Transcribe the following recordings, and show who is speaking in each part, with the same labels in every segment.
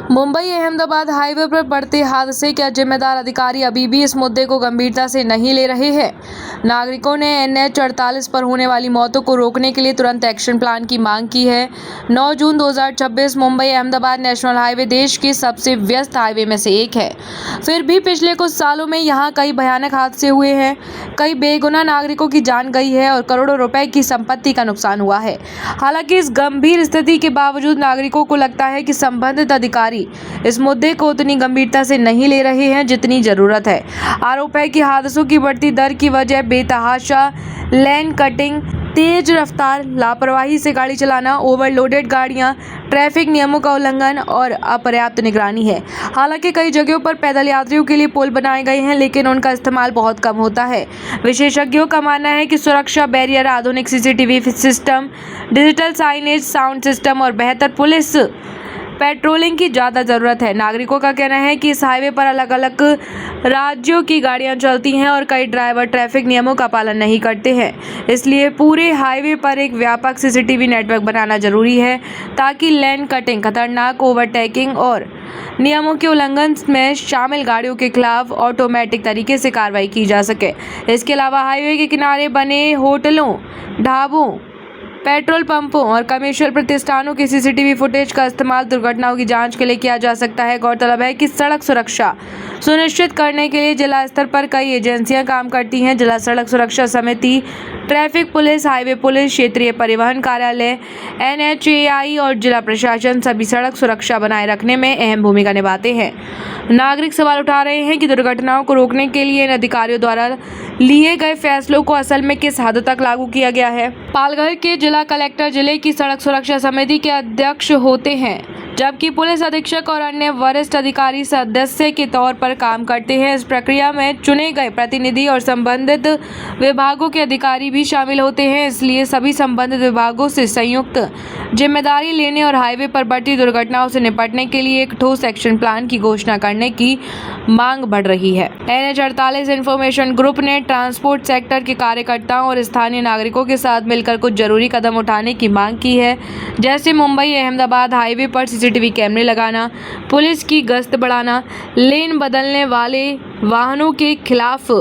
Speaker 1: Mumbai Ahmedabad highway पर बढ़ते हादसे का जिम्मेदार अधिकारी अभी भी इस मुद्दे को गंभीरता से नहीं ले रहे हैं। नागरिकों ने NH 48 पर होने वाली मौतों को रोकने के लिए तुरंत एक्शन प्लान की मांग की है। 9 जून 2026 मुंबई अहमदाबाद नेशनल हाईवे देश के सबसे व्यस्त हाईवे में से एक है। फिर भी पिछले कुछ सालों में यहाँ कई भयानक हादसे हुए हैं। कई बेगुनाह नागरिकों की जान गई है और करोड़ों रुपए की संपत्ति का नुकसान हुआ है। हालांकि इस गंभीर स्थिति के बावजूद नागरिकों को लगता है कि संबंधित अधिकारी इस मुद्दे को उतनी गंभीरता से नहीं ले रहे हैं जितनी जरूरत है। आरोप है कि हादसों की बढ़ती दर की वजह बेतहाशा लेन कटिंग, तेज रफ्तार, लापरवाही से गाड़ी चलाना, ओवरलोडेड गाड़ियां, ट्रैफिक नियमों का उल्लंघन और अपर्याप्त निगरानी है। हालांकि कई जगहों पर पैदल यात्रियों के लिए पुल बनाए गए हैं, लेकिन उनका इस्तेमाल बहुत कम होता है। विशेषज्ञों का मानना है कि सुरक्षा बैरियर, आधुनिक CCTV system, digital signage, sound system और बेहतर पुलिस पेट्रोलिंग की ज़्यादा ज़रूरत है। नागरिकों का कहना है कि इस हाईवे पर अलग अलग राज्यों की गाड़ियां चलती हैं और कई ड्राइवर ट्रैफिक नियमों का पालन नहीं करते हैं। इसलिए पूरे हाईवे पर एक व्यापक CCTV नेटवर्क बनाना जरूरी है ताकि लेन कटिंग, खतरनाक ओवरटेकिंग और नियमों के उल्लंघन में शामिल गाड़ियों के खिलाफ ऑटोमेटिक तरीके से कार्रवाई की जा सके। इसके अलावा हाईवे के किनारे बने होटलों, ढाबों, पेट्रोल पंपों और कमर्शियल प्रतिष्ठानों के CCTV फुटेज का इस्तेमाल दुर्घटनाओं की जांच के लिए किया जा सकता है। गौरतलब है कि सड़क सुरक्षा सुनिश्चित करने के लिए जिला स्तर पर कई एजेंसियां काम करती हैं। जिला सड़क सुरक्षा समिति, ट्रैफिक पुलिस, हाईवे पुलिस, क्षेत्रीय परिवहन कार्यालय, NHAI और जिला प्रशासन सभी सड़क सुरक्षा बनाए रखने में अहम भूमिका निभाते हैं। नागरिक सवाल उठा रहे हैं कि दुर्घटनाओं को रोकने के लिए इन अधिकारियों द्वारा लिए गए फैसलों को असल में किस हद तक लागू किया गया है। पालघर के जिला कलेक्टर जिले की सड़क सुरक्षा समिति के अध्यक्ष होते हैं, जबकि पुलिस अधीक्षक और अन्य वरिष्ठ अधिकारी सदस्य के तौर पर काम करते हैं। इस प्रक्रिया में चुने गए प्रतिनिधि और संबंधित विभागों के अधिकारी भी शामिल होते हैं। इसलिए सभी संबंधित विभागों से संयुक्त जिम्मेदारी लेने और हाईवे पर बढ़ती दुर्घटनाओं से निपटने के लिए एक ठोस एक्शन प्लान की घोषणा करने की मांग बढ़ रही है। NH 48 इंफॉर्मेशन ग्रुप ने ट्रांसपोर्ट सेक्टर के कार्यकर्ताओं और स्थानीय नागरिकों के साथ मिलकर कुछ जरूरी कदम उठाने की मांग की है, जैसे मुंबई अहमदाबाद हाईवे पर CCTV कैमरे लगाना, पुलिस की गश्त बढ़ाना, लेन बदलने वाले वाहनों के खिलाफ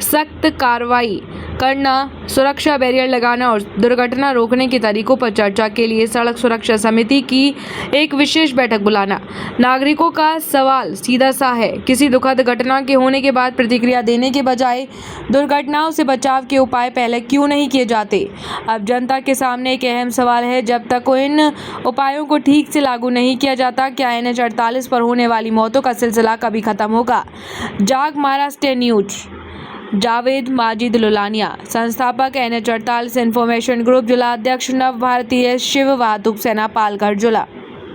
Speaker 1: सख्त कार्रवाई करना, सुरक्षा बैरियर लगाना और दुर्घटना रोकने के तरीकों पर चर्चा के लिए सड़क सुरक्षा समिति की एक विशेष बैठक बुलाना। नागरिकों का सवाल सीधा सा है, किसी दुखद घटना के होने के बाद प्रतिक्रिया देने के बजाय दुर्घटनाओं से बचाव के उपाय पहले क्यों नहीं किए जाते। अब जनता के सामने एक अहम सवाल है, जब तक इन उपायों को ठीक से लागू नहीं किया जाता, क्या NH 48 पर होने वाली मौतों का सिलसिला कभी खत्म होगा। जाग महाराष्ट्र न्यूज। जावेद माजिद लुलानिया, संस्थापक NH 48 इंफॉर्मेशन ग्रुप, जिला अध्यक्ष नव भारतीय शिव वाहतुक सेना, पालघर जिला।